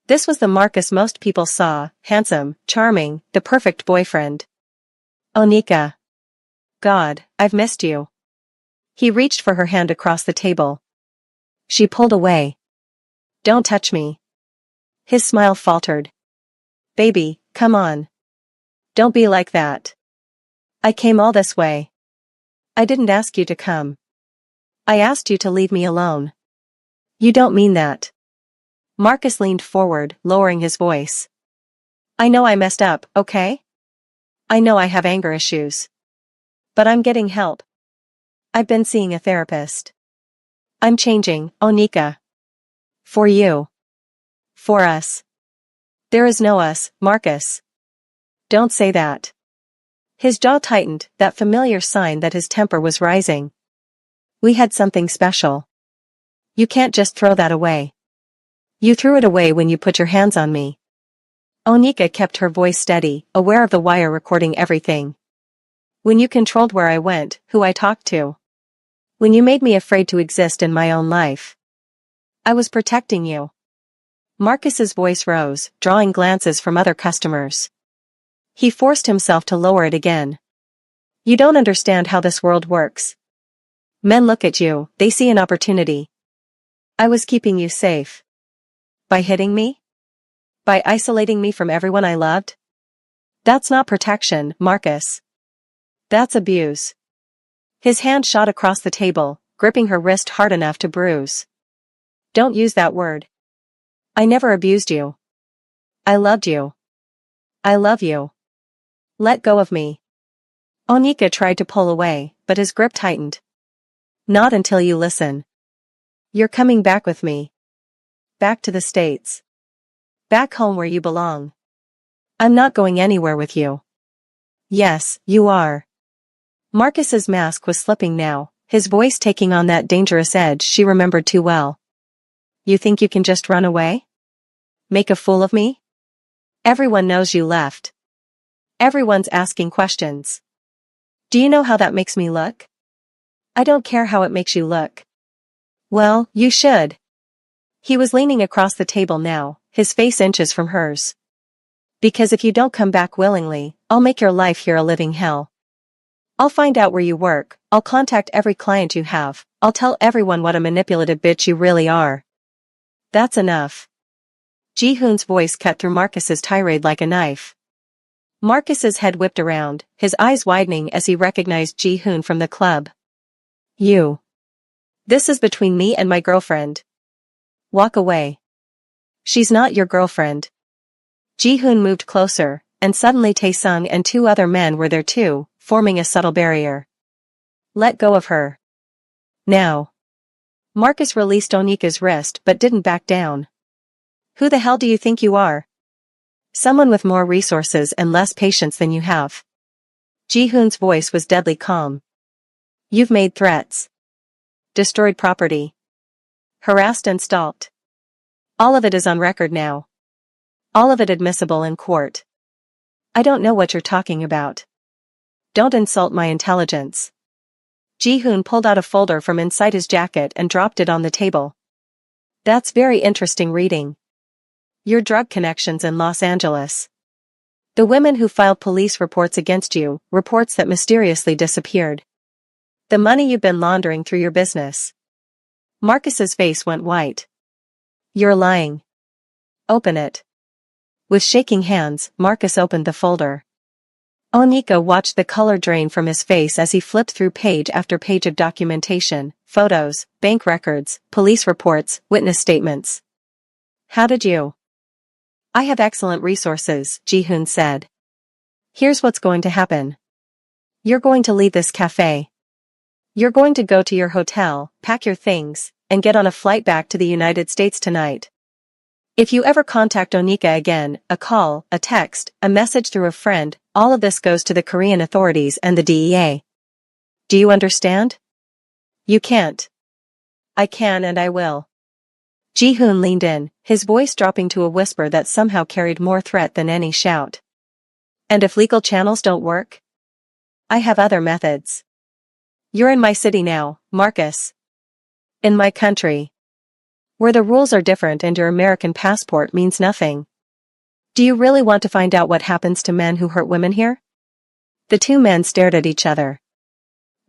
This was the Marcus most people saw, handsome, charming, the perfect boyfriend. "Onika. God, I've missed you." He reached for her hand across the table. She pulled away. "Don't touch me." His smile faltered. "Baby, come on. Don't be like that. I came all this way. I didn't ask you to come. I asked you to leave me alone." "You don't mean that." Marcus leaned forward, lowering his voice. "I know I messed up, okay? I know I have anger issues. But I'm getting help. I've been seeing a therapist. I'm changing, Onika. For you. For us. There is no us, Marcus. Don't say that." His jaw tightened, that familiar sign that his temper was rising. "We had something special. You can't just throw that away. You threw it away when you put your hands on me." Onika kept her voice steady, aware of the wire recording everything. "When you controlled where I went, who I talked to. When you made me afraid to exist in my own life. I was protecting you." Marcus's voice rose, drawing glances from other customers. He forced himself to lower it again. "You don't understand how this world works. Men look at you, they see an opportunity. I was keeping you safe. By hitting me? By isolating me from everyone I loved? That's not protection, Marcus. That's abuse." His hand shot across the table, gripping her wrist hard enough to bruise. "Don't use that word. I never abused you. I loved you. I love you. Let go of me." Onika tried to pull away, but his grip tightened. "Not until you listen. You're coming back with me. Back to the States. Back home where you belong. I'm not going anywhere with you." "Yes, you are." Marcus's mask was slipping now, his voice taking on that dangerous edge she remembered too well. "You think you can just run away? Make a fool of me? Everyone knows you left. Everyone's asking questions. Do you know how that makes me look? I don't care how it makes you look." "Well, you should." He was leaning across the table now, his face inches from hers. "Because if you don't come back willingly, I'll make your life here a living hell. I'll find out where you work, I'll contact every client you have, I'll tell everyone what a manipulative bitch you really are." "That's enough." Ji-hoon's voice cut through Marcus's tirade like a knife. Marcus's head whipped around, his eyes widening as he recognized Ji-hoon from the club. "You. This is between me and my girlfriend. Walk away. She's not your girlfriend." Ji-hoon moved closer, and suddenly Tae-sung and 2 other men were there too, forming a subtle barrier. "Let go of her. Now." Marcus released Onika's wrist but didn't back down. "Who the hell do you think you are? Someone with more resources and less patience than you have." Ji-hoon's voice was deadly calm. "You've made threats. Destroyed property. Harassed and stalked. All of it is on record now. All of it admissible in court. I don't know what you're talking about. Don't insult my intelligence." Ji-hoon pulled out a folder from inside his jacket and dropped it on the table. "That's very interesting reading. Your drug connections in Los Angeles. The women who filed police reports against you, reports that mysteriously disappeared. The money you've been laundering through your business." Marcus's face went white. "You're lying. Open it." With shaking hands, Marcus opened the folder. Onika watched the color drain from his face as he flipped through page after page of documentation, photos, bank records, police reports, witness statements. "How did you?" "I have excellent resources," Ji-hoon said. "Here's what's going to happen. You're going to leave this cafe. You're going to go to your hotel, pack your things, and get on a flight back to the United States tonight. If you ever contact Onika again, a call, a text, a message through a friend, all of this goes to the Korean authorities and the DEA. Do you understand? You can't. I can and I will. Ji-hoon leaned in, his voice dropping to a whisper that somehow carried more threat than any shout. And if legal channels don't work? I have other methods. You're in my city now, Marcus. In my country. Where the rules are different and your American passport means nothing. Do you really want to find out what happens to men who hurt women here? The two men stared at each other.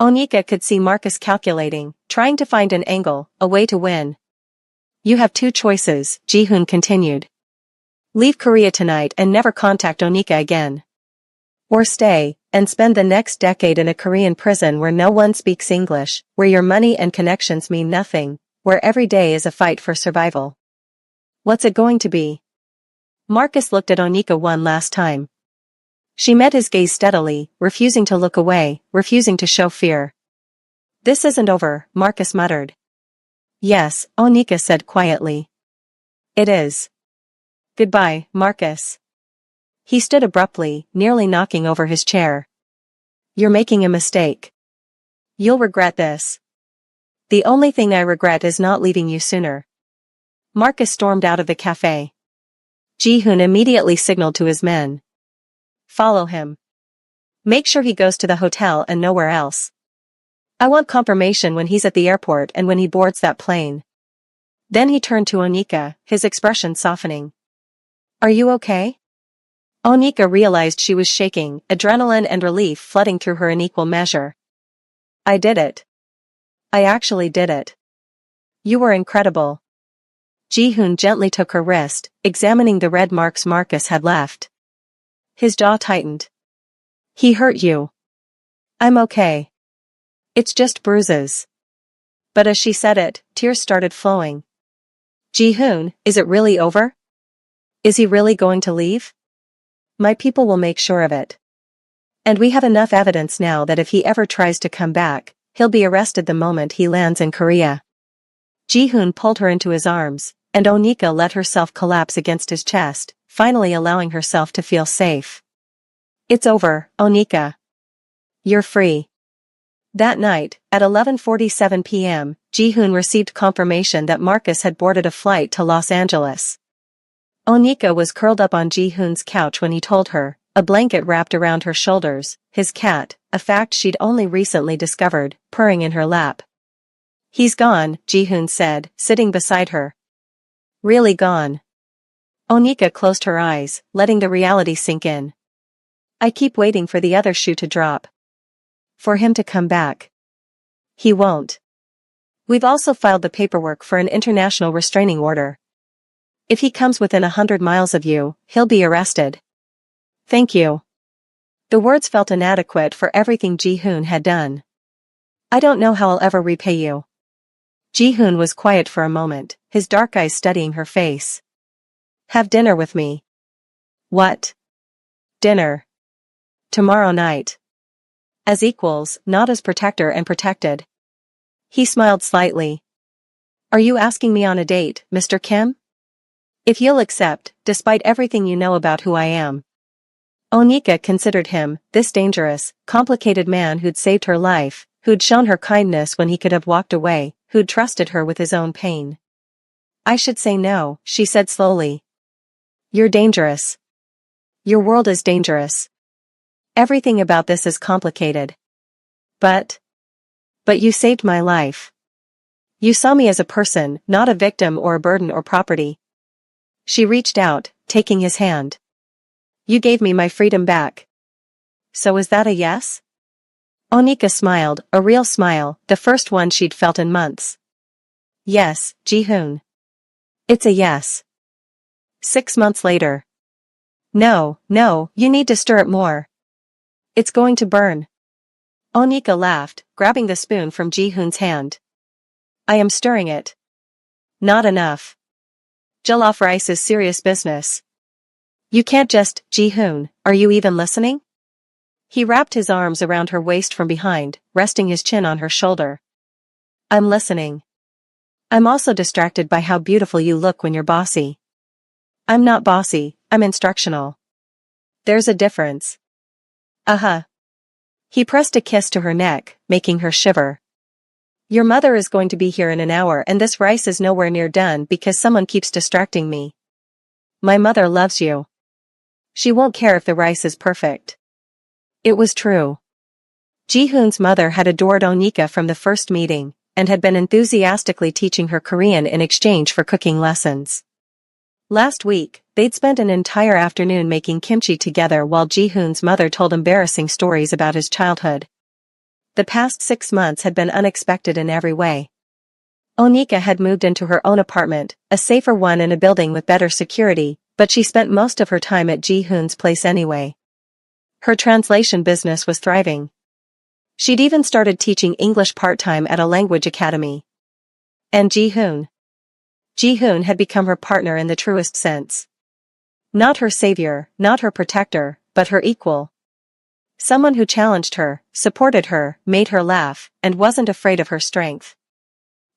Onika could see Marcus calculating, trying to find an angle, a way to win. You have two choices, Ji-hoon continued. Leave Korea tonight and never contact Onika again. Or stay, and spend the next decade in a Korean prison where no one speaks English, where your money and connections mean nothing, where every day is a fight for survival. What's it going to be? Marcus looked at Onika one last time. She met his gaze steadily, refusing to look away, refusing to show fear. This isn't over, Marcus muttered. Yes, Onika said quietly. It is. Goodbye, Marcus. He stood abruptly, nearly knocking over his chair. You're making a mistake. You'll regret this. The only thing I regret is not leaving you sooner. Marcus stormed out of the cafe. Ji-hoon immediately signaled to his men. Follow him. Make sure he goes to the hotel and nowhere else. I want confirmation when he's at the airport and when he boards that plane. Then he turned to Onika, his expression softening. Are you okay? Onika realized she was shaking, adrenaline and relief flooding through her in equal measure. I did it. I actually did it. You were incredible. Ji-hoon gently took her wrist, examining the red marks Marcus had left. His jaw tightened. He hurt you. I'm okay. It's just bruises. But as she said it, tears started flowing. Ji-hoon, is it really over? Is he really going to leave? My people will make sure of it. And we have enough evidence now that if he ever tries to come back, he'll be arrested the moment he lands in Korea. Ji-hoon pulled her into his arms, and Onika let herself collapse against his chest, finally allowing herself to feel safe. It's over, Onika. You're free. That night, at 11:47 p.m., Ji-hoon received confirmation that Marcus had boarded a flight to Los Angeles. Onika was curled up on Ji-hoon's couch when he told her, a blanket wrapped around her shoulders, his cat, a fact she'd only recently discovered, purring in her lap. He's gone, Ji-hoon said, sitting beside her. Really gone. Onika closed her eyes, letting the reality sink in. I keep waiting for the other shoe to drop. For him to come back. He won't. We've also filed the paperwork for an international restraining order. If he comes within 100 miles of you, he'll be arrested. Thank you. The words felt inadequate for everything Ji-hoon had done. I don't know how I'll ever repay you. Ji-hoon was quiet for a moment, his dark eyes studying her face. Have dinner with me. What? Dinner. Tomorrow night. As equals, not as protector and protected. He smiled slightly. Are you asking me on a date, Mr. Kim? If you'll accept, despite everything you know about who I am. Onika considered him, this dangerous, complicated man who'd saved her life, who'd shown her kindness when he could have walked away, who'd trusted her with his own pain. I should say no, she said slowly. You're dangerous. Your world is dangerous. Everything about this is complicated. But you saved my life. You saw me as a person, not a victim or a burden or property. She reached out, taking his hand. You gave me my freedom back. So is that a yes? Onika smiled, a real smile, the first one she'd felt in months. Yes, Ji-hoon. It's a yes. 6 months later. No, you need to stir it more. It's going to burn. Onika laughed, grabbing the spoon from Ji-hoon's hand. I am stirring it. Not enough. Jollof rice is serious business. You can't just, Ji-hoon, are you even listening? He wrapped his arms around her waist from behind, resting his chin on her shoulder. I'm listening. I'm also distracted by how beautiful you look when you're bossy. I'm not bossy, I'm instructional. There's a difference. Uh-huh. He pressed a kiss to her neck, making her shiver. Your mother is going to be here in an hour and this rice is nowhere near done because someone keeps distracting me. My mother loves you. She won't care if the rice is perfect. It was true. Ji-hoon's mother had adored Onika from the first meeting, and had been enthusiastically teaching her Korean in exchange for cooking lessons. Last week, they'd spent an entire afternoon making kimchi together while Ji-hoon's mother told embarrassing stories about his childhood. The past 6 months had been unexpected in every way. Onika had moved into her own apartment, a safer one in a building with better security, but she spent most of her time at Ji-hoon's place anyway. Her translation business was thriving. She'd even started teaching English part-time at a language academy. And Ji-hoon had become her partner in the truest sense. Not her savior, not her protector, but her equal. Someone who challenged her, supported her, made her laugh, and wasn't afraid of her strength.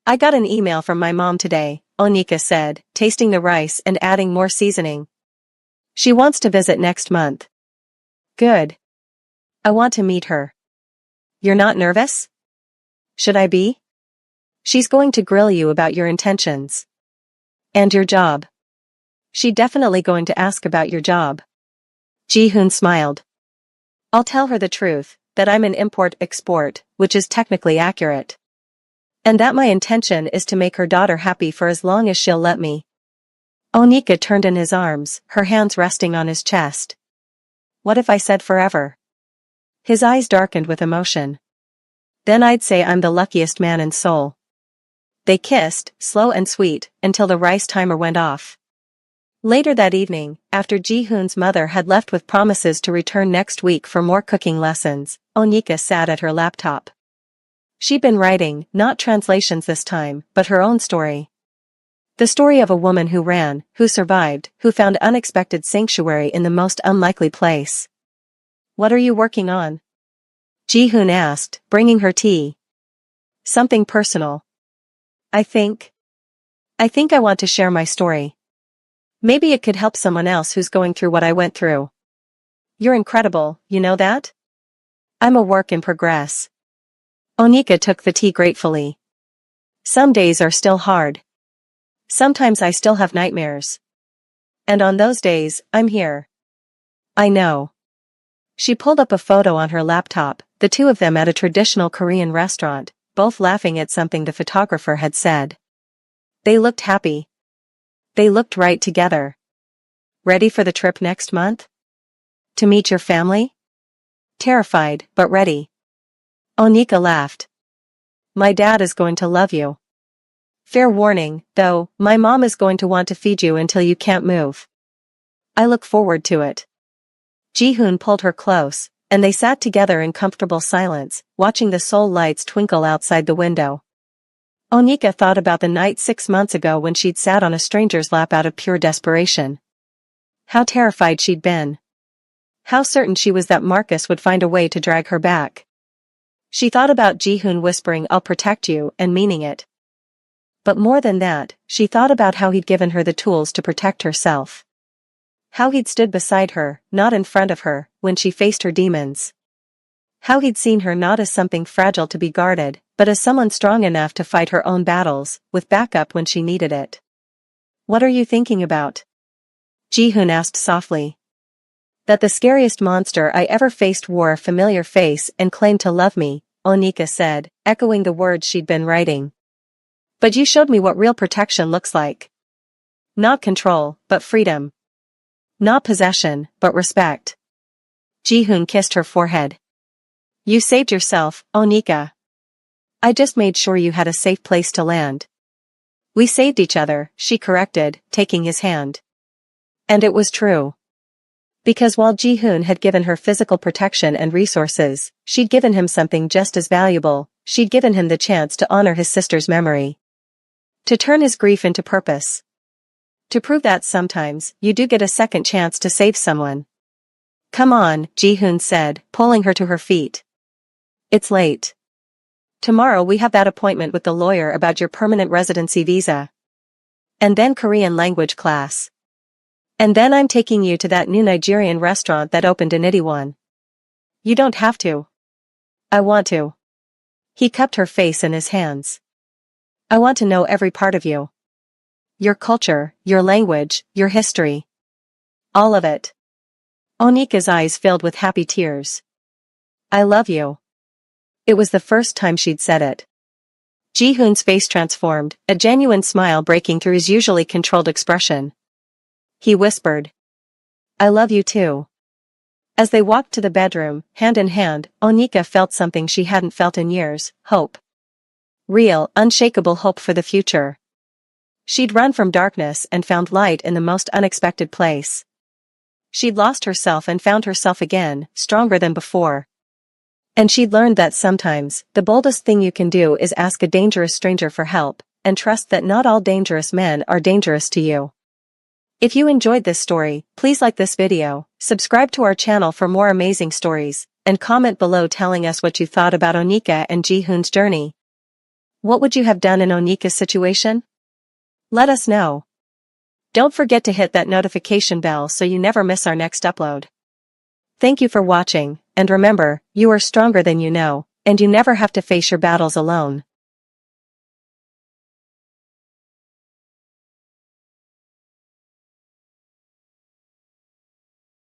I got an email from my mom today, Onika said, tasting the rice and adding more seasoning. She wants to visit next month. Good. I want to meet her. You're not nervous? Should I be? She's going to grill you about your intentions. And your job. She's definitely going to ask about your job. Ji-hoon smiled. I'll tell her the truth, that I'm an import-export, which is technically accurate. And that my intention is to make her daughter happy for as long as she'll let me. Onika turned in his arms, her hands resting on his chest. What if I said forever? His eyes darkened with emotion. Then I'd say I'm the luckiest man in Seoul. They kissed, slow and sweet, until the rice timer went off. Later that evening, after Ji-hoon's mother had left with promises to return next week for more cooking lessons, Onika sat at her laptop. She'd been writing, not translations this time, but her own story. The story of a woman who ran, who survived, who found unexpected sanctuary in the most unlikely place. What are you working on? Ji-hoon asked, bringing her tea. Something personal. I think I want to share my story. Maybe it could help someone else who's going through what I went through. You're incredible, you know that? I'm a work in progress. Onika took the tea gratefully. Some days are still hard. Sometimes I still have nightmares. And on those days, I'm here. I know. She pulled up a photo on her laptop, the two of them at a traditional Korean restaurant, both laughing at something the photographer had said. They looked happy. They looked right together. Ready for the trip next month? To meet your family? Terrified, but ready. Onika laughed. My dad is going to love you. Fair warning, though, my mom is going to want to feed you until you can't move. I look forward to it. Ji-hoon pulled her close, and they sat together in comfortable silence, watching the Seoul lights twinkle outside the window. Onika thought about the night 6 months ago when she'd sat on a stranger's lap out of pure desperation. How terrified she'd been. How certain she was that Marcus would find a way to drag her back. She thought about Ji-hoon whispering "I'll protect you" and meaning it. But more than that, she thought about how he'd given her the tools to protect herself. How he'd stood beside her, not in front of her, when she faced her demons. How he'd seen her not as something fragile to be guarded, but as someone strong enough to fight her own battles, with backup when she needed it. What are you thinking about? Ji-hoon asked softly. That the scariest monster I ever faced wore a familiar face and claimed to love me, Onika said, echoing the words she'd been writing. But you showed me what real protection looks like. Not control, but freedom. Not possession, but respect. Ji-hoon kissed her forehead. You saved yourself, Onika. I just made sure you had a safe place to land. We saved each other, she corrected, taking his hand. And it was true. Because while Ji-hoon had given her physical protection and resources, she'd given him something just as valuable. She'd given him the chance to honor his sister's memory. To turn his grief into purpose. To prove that sometimes, you do get a second chance to save someone. Come on, Ji-hoon said, pulling her to her feet. It's late. Tomorrow we have that appointment with the lawyer about your permanent residency visa. And then Korean language class. And then I'm taking you to that new Nigerian restaurant that opened in Itaewon. You don't have to. I want to. He cupped her face in his hands. I want to know every part of you. Your culture, your language, your history. All of it. Onika's eyes filled with happy tears. I love you. It was the first time she'd said it. Ji-hoon's face transformed, a genuine smile breaking through his usually controlled expression. He whispered. I love you too. As they walked to the bedroom, hand in hand, Onika felt something she hadn't felt in years, hope. Real, unshakable hope for the future. She'd run from darkness and found light in the most unexpected place. She'd lost herself and found herself again, stronger than before. And she'd learned that sometimes, the boldest thing you can do is ask a dangerous stranger for help, and trust that not all dangerous men are dangerous to you. If you enjoyed this story, please like this video, subscribe to our channel for more amazing stories, and comment below telling us what you thought about Onika and Ji-hoon's journey. What would you have done in Onika's situation? Let us know. Don't forget to hit that notification bell so you never miss our next upload. Thank you for watching, and remember, you are stronger than you know, and you never have to face your battles alone.